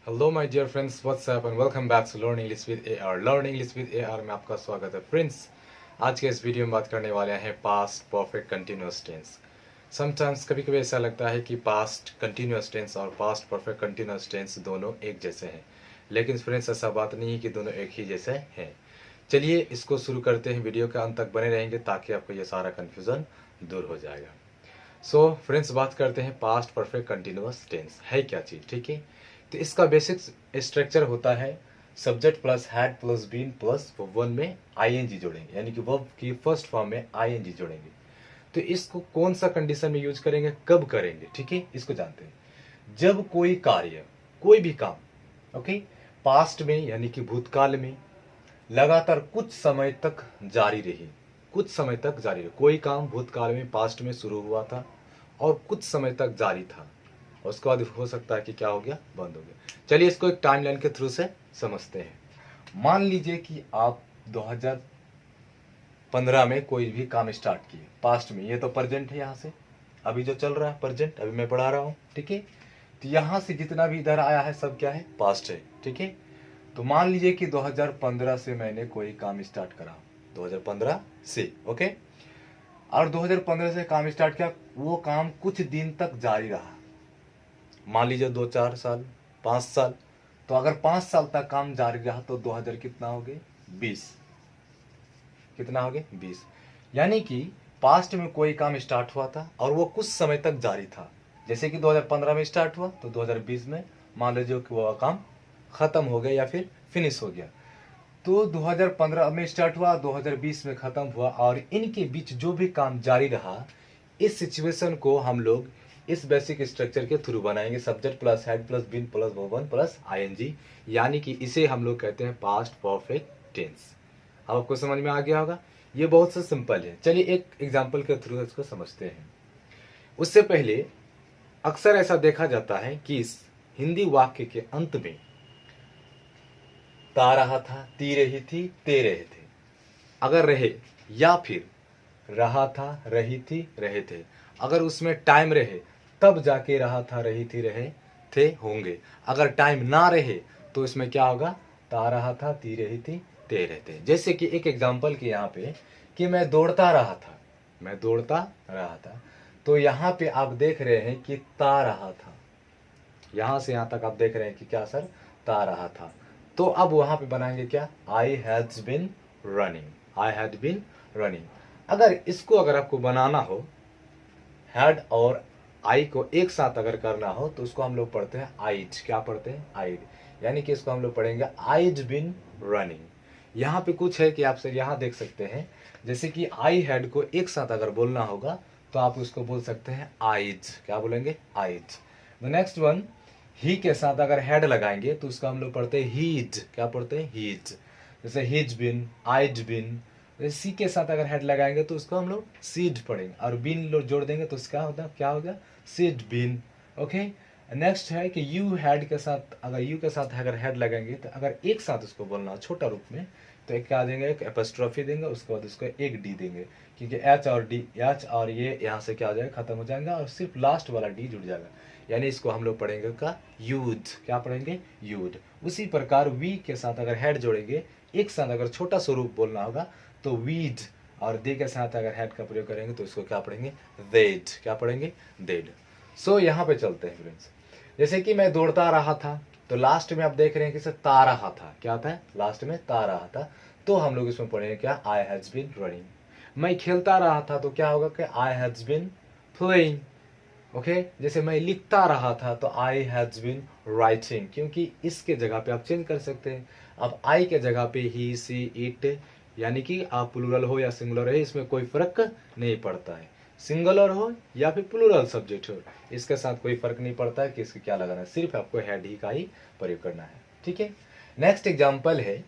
Hello my dear friends, what's up and welcome back to learn English with AR. Learn English with AR में आपका स्वागत है। Friends, आज के इस वीडियो में बात करने वाले हैं past perfect continuous tense. Sometimes कभी कभी ऐसा लगता है कि पास्ट कंटिन्यूअस टेंस और पास्ट परफेक्ट कंटिन्यूअस टेंस दोनों एक जैसे हैं, लेकिन फ्रेंड्स ऐसा बात नहीं है कि दोनों एक ही जैसे हैं। चलिए इसको शुरू करते हैं। वीडियो के अंत तक बने रहेंगे ताकि आपको ये सारा कन्फ्यूज़न दूर हो जाएगा। सो फ्रेंड्स, बात करते हैं पास्ट परफेक्ट कंटिन्यूअस टेंस है क्या चीज़। ठीक है, तो इसका बेसिक स्ट्रक्चर होता है subject plus had plus been plus one में आईएनजी जोड़ेंगे, यानी कि वर्ब की फर्स्ट फॉर्म में आईएनजी जोड़ेंगे। तो इसको कौन सा कंडीशन में यूज करेंगे, कब करेंगे, ठीक है, इसको जानते हैं। जब कोई कार्य, कोई भी काम, ओके, पास्ट में यानी कि भूतकाल में लगातार कुछ समय तक जारी रही, कुछ समय तक जारी रही। कोई काम भूतकाल में पास्ट में शुरू हुआ था और कुछ समय तक जारी था, उसके बाद हो सकता है कि क्या हो गया, बंद हो गया। चलिए इसको एक टाइमलाइन के थ्रू से समझते हैं। मान लीजिए कि आप 2015 में कोई भी काम स्टार्ट किए पास्ट में, ये तो प्रेजेंट है, यहाँ से अभी जो चल रहा है प्रेजेंट, अभी मैं पढ़ा रहा हूँ, ठीक है। तो यहाँ से जितना भी इधर आया है सब क्या है, पास्ट है, ठीक है। तो मान लीजिए कि 2015 से मैंने कोई काम स्टार्ट करा, 2015 से, ओके, और 2015 से काम स्टार्ट किया, वो काम कुछ दिन तक जारी रहा। मान लीजिए 2-4 साल, 5 साल। तो अगर 5 साल तक काम जारी रहा तो 2000 कितना हो गए, 20। कितना हो गए, 20। यानी कि पास्ट में कोई काम स्टार्ट हुआ था और वो कुछ समय तक जारी था। जैसे कि 2015 में स्टार्ट हुआ तो 2020 में मान लीजिए कि वो काम खत्म हो गया या फिर फिनिश हो गया। तो 2015 में स्टार्ट हुआ, 2020 में खत्म हुआ, और इनके बीच जो भी काम जारी रहा, इस सिचुएशन को हम लोग इस बेसिक स्ट्रक्चर के थ्रू बनाएंगे, subject plus had plus been plus verb plus ING, यानी कि इसे हम लोग कहते हैं पास्ट परफेक्ट टेंस। अब आपको समझ में आ गया होगा। ये बहुत सा सिंपल है। चलिए एक एग्जांपल के थ्रू इसको समझते हैं। उससे पहले अक्सर ऐसा देखा जाता है कि इस हिंदी वाक्य के अंत में ता रहा था, ती रही थी, ते रहे थे, अगर रहे, या फिर रहा था, रही थी, रहे थे, अगर उसमें टाइम रहे तब जाके रहा था, रही थी, रहे थे होंगे। अगर टाइम ना रहे तो इसमें क्या होगा, ता रहा था, ती रही थी, ते रहे थे। जैसे कि एक एग्जांपल के यहाँ पे कि मैं दौड़ता रहा था, मैं दौड़ता रहा था, तो यहाँ पे आप देख रहे हैं कि ता रहा था, यहाँ से यहाँ तक आप देख रहे हैं कि क्या सर, ता रहा था। तो अब वहां पे बनाएंगे क्या, I has been running, I had been running. अगर इसको अगर आपको बनाना हो, हैड और आई को एक साथ अगर करना हो, तो उसको हम लोग पढ़ते हैं आइड। क्या पढ़ते हैं, आइड। यानी कि इसको हम लोग पढ़ेंगे आइड बिन रनिंग। यहाँ पे कुछ है कि आप सर यहाँ देख सकते हैं, जैसे कि आई हैड को एक साथ अगर बोलना होगा तो आप उसको बोल सकते हैं आइड। क्या बोलेंगे, आइड। द नेक्स्ट वन, ही के साथ अगर हेड लगाएंगे तो उसका हम लोग पढ़ते हैं हीड। क्या पढ़ते हैं, हीड। जैसे हिज बिन, आइड बिन। सी के साथ अगर हेड लगाएंगे तो उसको हम लोग सीड पढ़ेंगे, और बिन लोग जोड़ देंगे तो उसका होता क्या होगा, सीड बिन। ओके। नेक्स्ट है कि यू हैड के साथ, अगर यू के साथ अगर हेड लगाएंगे तो अगर एक साथ उसको बोलना हो छोटा रूप में तो एक क्या देंगे, एक एपोस्ट्रोफी देंगे, उसके बाद उसको एक डी देंगे, क्योंकि एच और डी, एच और ये यहाँ से क्या हो जाएगा, खत्म हो जाएगा और सिर्फ लास्ट वाला डी जुड़ जाएगा। यानी इसको हम लोग पढ़ेंगे का यूड। क्या पढ़ेंगे, यूड। उसी प्रकार वी के साथ अगर हेड जोड़ेंगे, एक साथ अगर छोटा स्वरूप बोलना होगा तो वीड, और दे के साथ अगर हेड का प्रयोग करेंगे तो इसको क्या पढ़ेंगे, देड। क्या पढ़ेंगे, देड। सो यहाँ पे चलते हैं फ्रेंड्स। जैसे कि मैं दौड़ता रहा था, तो लास्ट में आप देख रहे हैं कि सर ता रहा था, क्या आता है, लास्ट में ता रहा था, तो हम लोग इसमें पढ़ेंगे क्या, आई हैज बीन रनिंग। मैं खेलता रहा था तो क्या होगा कि I has been playing. Okay. जैसे मैं लिखता रहा था तो आई हैज बीन राइटिंग, क्योंकि इसके जगह पे आप चेंज कर सकते हैं। अब आई के जगह पे ही, सी, इट, यानी कि आप प्लूरल हो या सिंगुलर है, इसमें कोई फर्क नहीं पड़ता है। सिंगुलर हो या फिर प्लूरल सब्जेक्ट हो, इसके साथ कोई फर्क नहीं पड़ता है कि इसके क्या लगाना है, सिर्फ आपको हेड ही का ही प्रयोग करना है, ठीक है। नेक्स्ट एग्जाम्पल है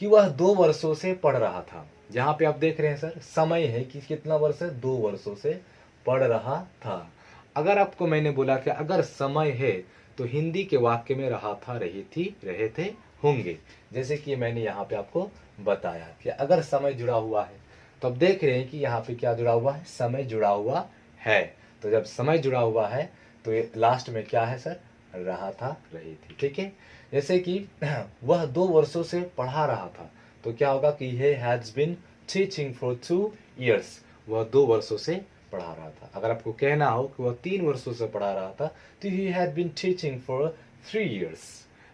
कि वह 2 वर्षों से पढ़ रहा था। यहाँ पे आप देख रहे हैं सर, समय है कि कितना वर्ष है, 2 वर्षों से पढ़ रहा था। अगर आपको मैंने बोला कि अगर समय है तो हिंदी के वाक्य में रहा था, रही थी, रहे थे, होंगे। जैसे कि मैंने यहाँ पे आपको बताया कि अगर समय जुड़ा हुआ है तो अब देख रहे हैं कि यहाँ पे क्या जुड़ा हुआ है, समय जुड़ा हुआ है। तो जब समय जुड़ा हुआ है तो ये लास्ट में क्या है सर, रहा था रही थी। ठीक है, जैसे कि वह 2 वर्षों से पढ़ा रहा था, तो क्या होगा कि he has been teaching for 2 years, वह 2 वर्षों से पढ़ा रहा था। अगर आपको कहना हो कि वह 3 वर्षों से पढ़ा रहा था, तो he had been teaching for 3 years।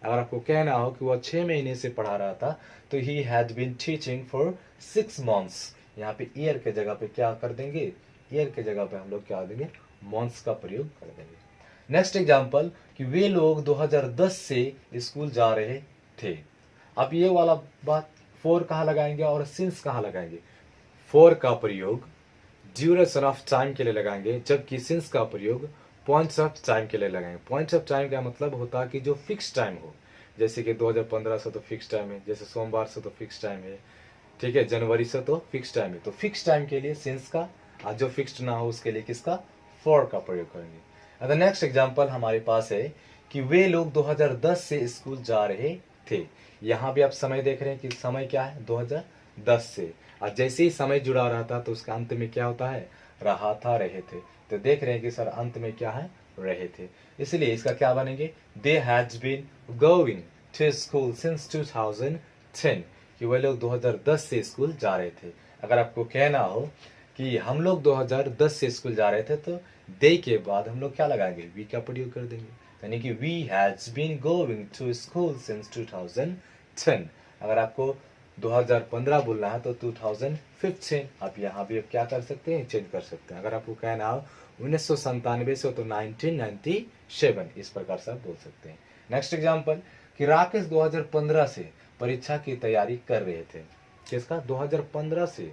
अगर आपको कहना हो कि वह 6 महीने से पढ़ा रहा था, तो he had been teaching for 6 months। यहाँ पे ईयर के जगह पे क्या कर देंगे, ईयर के जगह पे हम लोग क्या देंगे, मंथ्स का प्रयोग कर देंगे। नेक्स्ट एग्जाम्पल कि वे लोग 2010 से स्कूल जा रहे थे। अब ये वाला बात फॉर कहाँ लगाएंगे और सिंस कहाँ लगाएंगे। फॉर का प्रयोग ड्यूरेशन ऑफ टाइम के लिए लगाएंगे, जबकि सिंस का प्रयोग पॉइंट्स ऑफ टाइम के लिए लगाएंगे। पॉइंट्स ऑफ टाइम का मतलब होता है कि जो फिक्स टाइम हो, जैसे कि 2015 से तो फिक्स टाइम है, जैसे सोमवार से तो फिक्स टाइम है, ठीक है, जनवरी से तो फिक्स टाइम है। तो फिक्स टाइम के लिए सिंस का, और जो फिक्स्ड ना हो उसके लिए किसका, फॉर का प्रयोग करेंगे। अगर नेक्स्ट एग्जांपल हमारे पास है कि वे लोग 2010 से स्कूल जा रहे थे। यहाँ भी आप समय देख रहे हैं कि समय क्या है, 2010 से, और जैसे ही समय जुड़ा रहता है तो उसका अंत में क्या होता है, रहा था रहे थे। तो देख रहे हैं कि सर अंत में क्या है, रहे थे, इसलिए इसका क्या बनेंगे, they has been going to school since 2010, कि वे लोग 2010 से स्कूल जा रहे थे। अगर आपको कहना हो कि हम लोग 2010 से स्कूल जा रहे थे, तो दे के बाद हम लोग क्या लगाएंगे, वी का प्रयोग कर देंगे, यानी कि we has been going to school since 2010। अगर आपको 2015 बोलना है तो 2015, आप यहाँ भी क्या कर सकते हैं, चेंज कर सकते हैं। अगर आपको कहना हो 1997 से तो 1997, इस प्रकार से आप बोल सकते हैं। नेक्स्ट एग्जाम्पल कि राकेश 2015 से परीक्षा की तैयारी कर रहे थे। किसका, 2015 से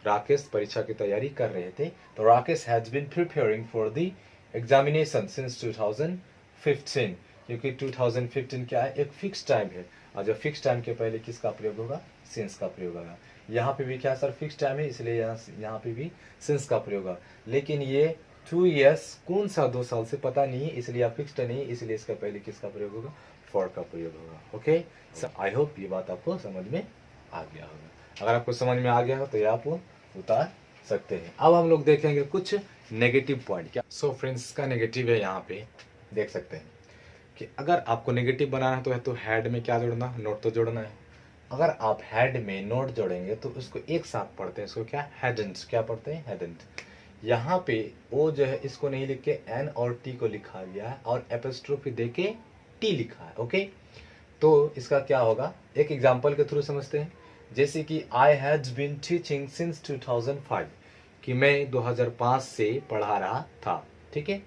राकेश परीक्षा की तैयारी कर रहे थे। तो Rakesh has been preparing for the examination since 2015, क्योंकि 2015 क्या है, एक फिक्स टाइम है, और जो फिक्स टाइम के पहले किसका प्रयोग होगा, सिंस का प्रयोग होगा। यहाँ पे भी क्या सर, फिक्स टाइम है, इसलिए यहाँ पे भी सिंस का प्रयोग होगा। लेकिन ये 2 years कौन सा 2 साल से पता नहीं है, इसलिए फिक्स्ड नहीं, इसलिए इसका पहले किसका प्रयोग होगा, फॉर का प्रयोग होगा। ओके, आई होप ये बात आपको समझ में आ गया होगा। अगर आपको समझ में आ गया हो तो ये आप उतार सकते हैं। अब हम लोग देखेंगे कुछ नेगेटिव पॉइंट। क्या सो फ्रेंड्स, का नेगेटिव है, यहाँ पे देख सकते हैं कि अगर आपको नेगेटिव बनाना है तो हैड में क्या जोड़ना, नोट तो जोड़ना है। अगर आप हैड में नोट जोड़ेंगे तो उसको एक साथ पढ़ते हैं, इसको क्या, हैडंट, क्या पढ़ते हैं, हैडंट। यहाँ पे ओ जो है इसको नहीं लिख के एन और टी को लिखा गया है, और एपोस्ट्रोफी दे के टी लिखा है। ओके, तो इसका क्या होगा, एक एग्जांपल के थ्रू समझते हैं। जैसे कि I has been teaching since 2005, कि मैं 2005 से पढ़ा रहा था। ठीक है,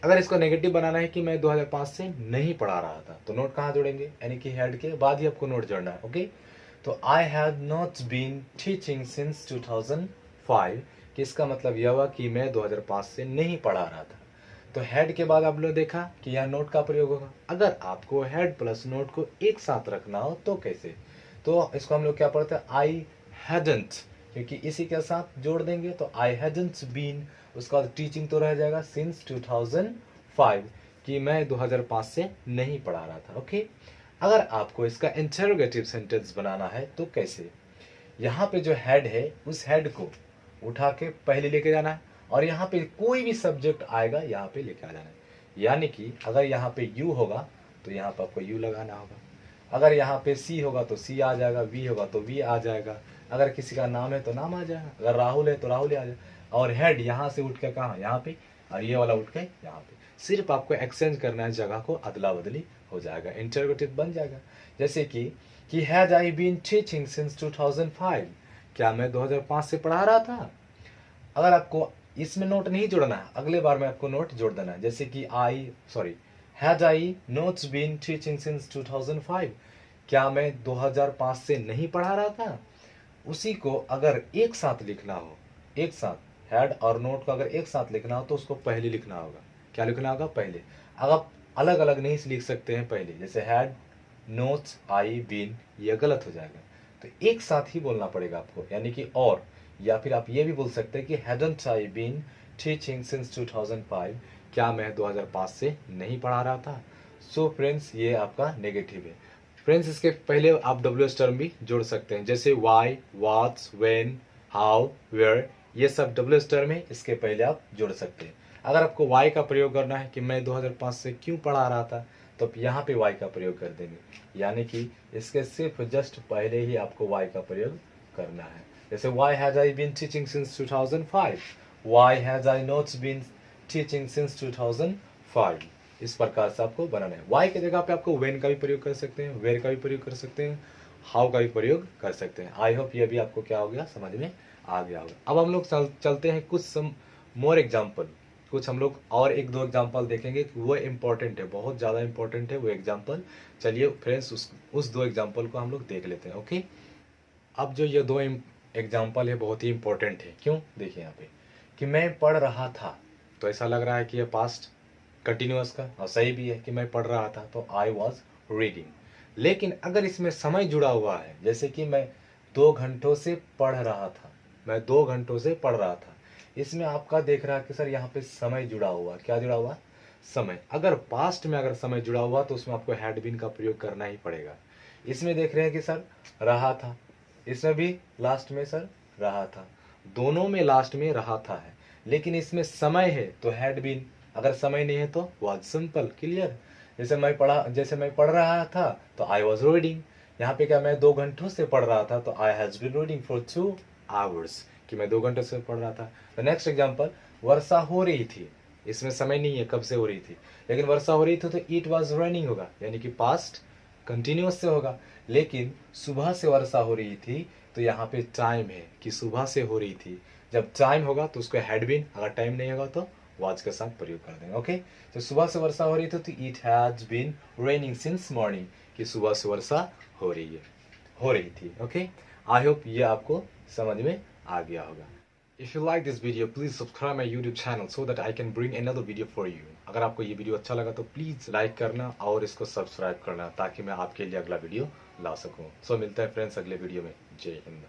अगर इसको नेगेटिव बनाना है कि मैं 2005 से नहीं पढ़ा रहा था, तो नोट कहाँ जोड़ेंगे, यानी कि हेड के बाद ही आपको नोट जोड़ना है। ओके, तो I have not been teaching since 2005, कि इसका मतलब यह हुआ कि मैं 2005 से नहीं पढ़ा रहा था। तो हेड के बाद आप लोग देखा कि यहाँ नोट का प्रयोग होगा। अगर आपको हेड प्लस नोट को एक साथ रखना हो तो कैसे, तो इसको हम लोग क्या पढ़ते हैं, आई हैडंट, क्योंकि इसी के साथ जोड़ देंगे तो आई हैडंट बीन, उसका टीचिंग तो रह जाएगा सिंस 2005, कि मैं 2005 से नहीं पढ़ा रहा था। ओके, अगर आपको इसका इंटरोगेटिव सेंटेंस बनाना है तो कैसे, यहाँ पे जो हेड है उस हेड को उठा के पहले लेके जाना है, और यहाँ पे कोई भी सब्जेक्ट आएगा यहाँ पे लेके आ जाना है। यानी कि अगर यहाँ पे यू होगा तो यहाँ पे आपको यू लगाना होगा, अगर यहाँ पे सी होगा तो सी आ जाएगा, वी होगा तो वी आ जाएगा, अगर किसी का नाम है तो नाम आ जाएगा, अगर राहुल है तो राहुल आ जाएगा, और हेड यहाँ से उठ के कहाँ, यहाँ पे, और ये वाला उठ के यहाँ पे। सिर्फ आपको एक्सचेंज करना है, जगह को अदला बदली हो जाएगा, इंटरोगेटिव बन जाएगा। जैसे कि had I been teaching since 2005, क्या मैं 2005 से पढ़ा रहा था। अगर आपको इसमें नोट नहीं जोड़ना है, अगले बार में आपको नोट जोड़ देना है। जैसे कि had I not been teaching since 2005, क्या मैं 2005 से नहीं पढ़ा रहा था। उसी को अगर एक साथ लिखना हो, एक साथ हेड और नोट को अगर एक साथ लिखना हो तो उसको पहले लिखना होगा। क्या लिखना होगा, पहले। अगर आप अलग अलग नहीं लिख सकते हैं पहले, जैसे हैड नोट्स आई बीन, ये गलत हो जाएगा, तो एक साथ ही बोलना पड़ेगा आपको, यानी कि और, या फिर आप ये भी बोल सकते हैं कि hadn't I been teaching since 2005, क्या मैं 2005 से नहीं पढ़ा रहा था। सो फ्रेंड्स, ये आपका नेगेटिव है। फ्रेंड्स, इसके पहले आप डब्ल्यूएच टर्म भी जोड़ सकते हैं, जैसे why, what's, when, how, where, ये सब डब्ल्यूएच टर्म है, इसके पहले आप जोड़ सकते हैं। अगर आपको वाई का प्रयोग करना है कि मैं 2005 से क्यों पढ़ा रहा था, तो यहाँ पे वाई का प्रयोग कर देंगे, यानी कि इसके सिर्फ जस्ट पहले ही आपको वाई का प्रयोग करना है। जैसे why has I been teaching since 2005, why has I not been teaching since 2005। इस प्रकार से आपको बनाना है। वाई की जगह पे आपको वेन का भी प्रयोग कर सकते हैं, वेयर का भी प्रयोग कर सकते हैं, हाउ का भी प्रयोग कर सकते हैं। आई होप ये भी आपको क्या हो गया, समझ में आ गया होगा। अब हम लोग चलते हैं कुछ सम मोर एग्जाम्पल, कुछ हम लोग और एक दो एग्जाम्पल देखेंगे कि वो इम्पोर्टेंट है, बहुत ज़्यादा इम्पोर्टेंट है वो एग्जाम्पल। चलिए फ्रेंड्स उस दो एग्जाम्पल को हम लोग देख लेते हैं। ओके, अब जो ये दो एग्जाम्पल है बहुत ही इम्पोर्टेंट है। क्यों, देखिए यहाँ पे कि मैं पढ़ रहा था, तो ऐसा लग रहा है कि ये पास्ट कंटिन्यूअस का, और सही भी है कि मैं पढ़ रहा था, तो आई वॉज रीडिंग। लेकिन अगर इसमें समय जुड़ा हुआ है, जैसे कि मैं 2 घंटों से पढ़ रहा था, मैं 2 घंटों से पढ़ रहा था, इसमें आपका देख रहा है कि सर यहाँ पे समय जुड़ा हुआ, क्या जुड़ा हुआ, समय। अगर पास्ट में अगर समय जुड़ा हुआ तो उसमें आपको हैड बीन का प्रयोग करना ही पड़ेगा। इसमें देख रहे हैं कि सर रहा था, इसमें भी लास्ट में सर रहा था, दोनों में लास्ट में रहा था है, लेकिन इसमें समय है तो हैड बीन, अगर समय नहीं है तो वाज। Simple, clear. जैसे मैं पढ़ रहा था तो आई वॉज रीडिंग। यहाँ पे क्या, मैं 2 घंटों से पढ़ रहा था, तो I has been reading for 2 hours, कि मैं 2 घंटे से पढ़ रहा था। तो नेक्स्ट एग्जाम्पल, वर्षा हो रही थी, इसमें समय नहीं है कब से हो रही थी, लेकिन वर्षा हो रही थी तो इट वॉज रेनिंग होगा, यानी कि पास्ट कंटिन्यूस से होगा। लेकिन सुबह से वर्षा हो रही थी, तो यहाँ पे टाइम है कि सुबह से हो रही थी, जब टाइम होगा तो उसको हैड बीन, अगर टाइम नहीं होगा तो वाज के साथ प्रयोग कर देंगे। ओके, तो सुबह से वर्षा हो रही थी तो it has been raining since morning, कि सुबह से वर्षा हो रही थी। ओके, आई होप ये आपको समझ में आ गया होगा। If you like this video, please subscribe my YouTube channel so that I can bring another video for you. अगर आपको ये वीडियो अच्छा लगा तो प्लीज़ लाइक करना और इसको सब्सक्राइब करना, ताकि मैं आपके लिए अगला वीडियो ला सकूँ। मिलते हैं फ्रेंड्स अगले वीडियो में। जय हिंद।